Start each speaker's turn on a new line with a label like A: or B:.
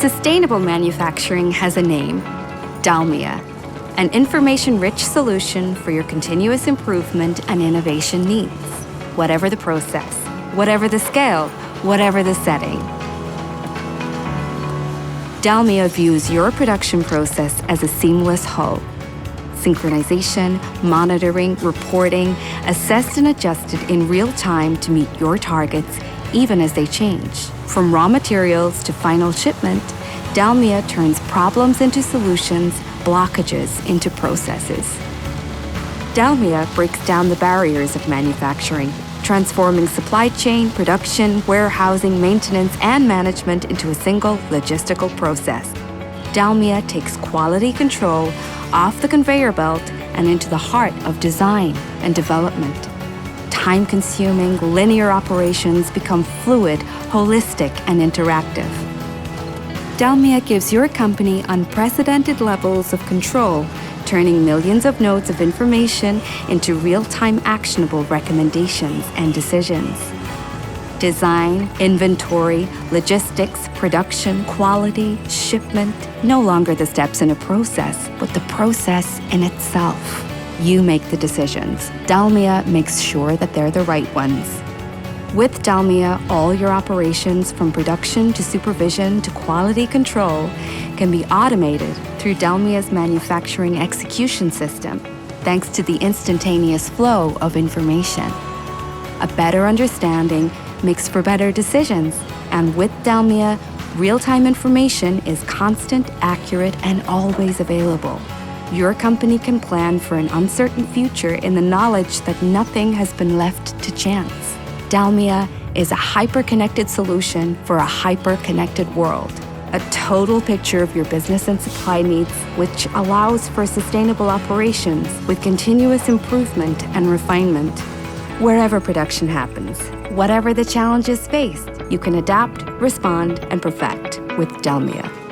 A: Sustainable manufacturing has a name, DELMIA, an information-rich solution for your continuous improvement and innovation needs, whatever the process, whatever the scale, whatever the setting. DELMIA views your production process as a seamless whole. Synchronization, monitoring, reporting, assessed and adjusted in real time to meet your targets, even as they change. From raw materials to final shipment, DELMIA turns problems into solutions, blockages into processes. DELMIA breaks down the barriers of manufacturing, transforming supply chain, production, warehousing, maintenance, and management into a single logistical process. DELMIA takes quality control off the conveyor belt and into the heart of design and development. Time-consuming, linear operations become fluid, holistic, and interactive. DELMIA gives your company unprecedented levels of control, turning millions of nodes of information into real-time actionable recommendations and decisions. Design, inventory, logistics, production, quality, shipment, no longer the steps in a process, but the process in itself. You make the decisions. DELMIA makes sure that they're the right ones. With DELMIA, all your operations from production to supervision to quality control can be automated through DELMIA's manufacturing execution system, thanks to the instantaneous flow of information. A better understanding makes for better decisions, and with DELMIA, real-time information is constant, accurate, and always available. Your company can plan for an uncertain future in the knowledge that nothing has been left to chance. DELMIA is a hyper-connected solution for a hyper-connected world. A total picture of your business and supply needs, which allows for sustainable operations with continuous improvement and refinement. Wherever production happens, whatever the challenges faced, you can adapt, respond, and perfect with DELMIA.